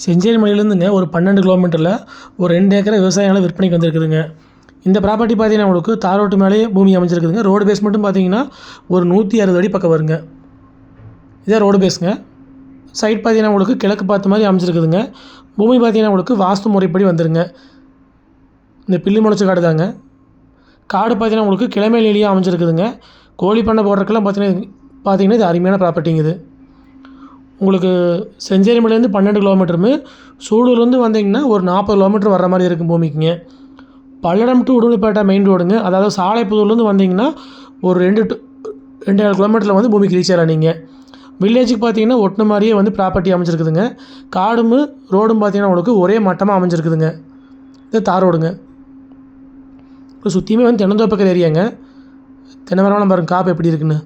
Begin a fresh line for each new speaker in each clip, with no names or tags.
செஞ்சேரி மலையிலேருந்துங்க ஒரு 12 கிலோமீட்டரில் ஒரு 2 ஏக்கரை விவசாய நிலம் விற்பனைக்கு வந்திருக்குதுங்க. இந்த ப்ராப்பர்ட்டி பார்த்தீங்கன்னா உங்களுக்கு தார் ரோட்டு மேலேயே பூமி அமைஞ்சிருக்குதுங்க. ரோடு பேஸ் மட்டும் பார்த்தீங்கன்னா ஒரு 160 அடி பக்கம் வருங்க. இதான் ரோடு பேஸுங்க. சைட் பார்த்தீங்கன்னா உங்களுக்கு கிழக்கு பார்த்த மாதிரி அமைஞ்சிருக்குதுங்க. பூமி பார்த்தீங்கன்னா உங்களுக்கு வாஸ்து முறைப்படி வந்துருங்க. இந்த பில்லு முளைச்ச காடு தாங்க. காடு பார்த்தீங்கன்னா உங்களுக்கு கிழமை நிலையாக அமைஞ்சிருக்குதுங்க. கோழி பண்ணை போடுறதுக்கெல்லாம் பார்த்தீங்கன்னா இது அருமையான ப்ராப்பர்ட்டிங்க இது. உங்களுக்கு செஞ்சேரி மலையிலேருந்து 12 கிலோமீட்டருமே, சூலூர்லேருந்து வந்தீங்கன்னா ஒரு 40 கிலோமீட்டர் வர்ற மாதிரி இருக்கும் பூமிக்குங்க. பல்லடம் டு உடுமலைப்பேட்டை மெயின் ரோடுங்க. அதாவது சாலைப்புதூர்லேருந்து வந்தீங்கன்னா ஒரு 2.5 கிலோமீட்டரில் வந்து பூமிக்கு ரீச் ஆகலாம் நீங்கள். வில்லேஜுக்கு பார்த்தீங்கன்னா ஒட்டின மாதிரியே வந்து ப்ராப்பர்ட்டி அமைஞ்சிருக்குதுங்க. காடும் ரோடும் பார்த்தீங்கன்னா உங்களுக்கு ஒரே மட்டமாக அமைஞ்சிருக்குதுங்க. இது தார் ரோடுங்க. இப்போ சுற்றியுமே வந்து தென்னந்தோப்புக்கிற ஏரியாங்க. தென்னை மரம்லாம் பாருங்கள் காப்பு எப்படி இருக்குன்னு.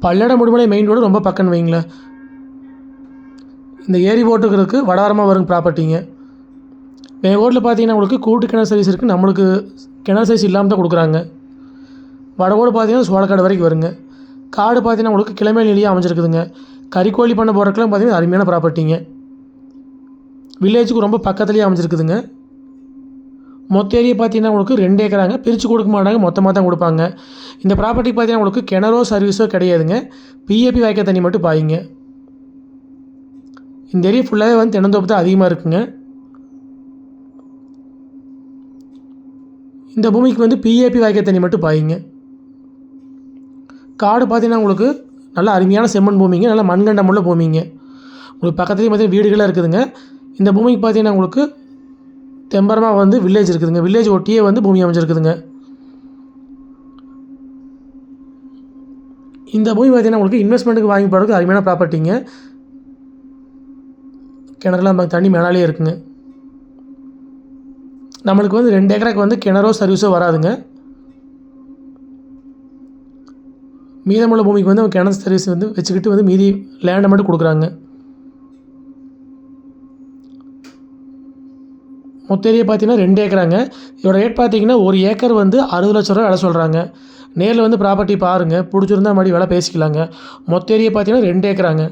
பல்லடம் உடுமலை மெயின் ரோடு ரொம்ப பக்கம்னு வைங்களேன். இந்த ஏரி போட்டுக்கிறதுக்கு வடாரமாக வரும் ப்ராப்பர்ட்டிங்க. மேகோட்டில் பார்த்தீங்கன்னா உங்களுக்கு கூட்டு கிணறு சர்வீஸ் இருக்குது. நம்மளுக்கு கிணறு சர்வீஸ் இல்லாமல் தான் கொடுக்குறாங்க. வடகோடு பார்த்தீங்கன்னா சோளக்காடு வரைக்கும் வருங்க. காடு பார்த்தீங்கன்னா உங்களுக்கு கிழமை நிலையாக அமைஞ்சிருக்குதுங்க. கறிக்கோழி பண்ண போகிறதுக்கெல்லாம் பார்த்தீங்கன்னா அருமையான ப்ராப்பர்ட்டிங்க. வில்லேஜுக்கு ரொம்ப பக்கத்துலேயே அமைஞ்சிருக்குதுங்க. மொத்த ஏரியா பார்த்தீங்கன்னா உங்களுக்கு 2 ஏக்கராங்க. பிரித்து கொடுக்க மாட்டாங்க, மொத்தமாக தான் கொடுப்பாங்க. இந்த ப்ராப்பர்ட்டி பார்த்தீங்கன்னா உங்களுக்கு கிணறோ சர்வீஸோ கிடையாதுங்க. பிஏபி வாய்க்கா தண்ணி மட்டும் பாயுங்க. இந்த ஏரியா ஃபுல்லாகவே வந்து தென்னந்தோப்பு தான் அதிகமாக இருக்குங்க. இந்த பூமிக்கு வந்து பிஏபி வாய்க்கா தண்ணி மட்டும் பாயுங்க. காடு பார்த்தீங்கன்னா உங்களுக்கு நல்லா அருமையான செம்மண் பூமிங்க. நல்லா மண்கண்டம் உள்ள பூமிங்க. உங்களுக்கு பக்கத்துலேயே பார்த்தீங்கன்னா வீடுகளாக இருக்குதுங்க. இந்த பூமிக்கு பார்த்தீங்கன்னா உங்களுக்கு தெம்பரமாக வந்து வில்லேஜ் இருக்குதுங்க. வில்லேஜ் ஒட்டியே வந்து பூமி அமைஞ்சிருக்குதுங்க. இந்த பூமி பார்த்தீங்கன்னா உங்களுக்கு இன்வெஸ்ட்மெண்ட்டுக்கு வாங்கி போகிறதுக்கு அருமையான ப்ராப்பர்ட்டிங்க. கிணறுலாம் தண்ணி மேலாலே இருக்குங்க. நம்மளுக்கு வந்து 2 ஏக்கராக்கு வந்து கிணறோ சர்வீஸோ வராதுங்க. மீதமுள்ள பூமிக்கு வந்து கிணறு சர்வீஸ் வந்து வச்சுக்கிட்டு வந்து மீதி லேண்டை மட்டும் கொடுக்குறாங்க. மொத்த ஏரியா பார்த்தீங்கன்னா 2 ஏக்கராங்க. இதோட ரேட் பார்த்தீங்கன்னா ஒரு ஏக்கர் வந்து 60 லட்ச ரூபா விலை சொல்கிறாங்க. நேரில் வந்து ப்ராப்பர்ட்டி பாருங்கள், பிடிச்சிருந்தா மறுபடியும் விலை பேசிக்கலாங்க. மொத்த ஏரியா பார்த்தீங்கன்னா 2 ஏக்கராங்க.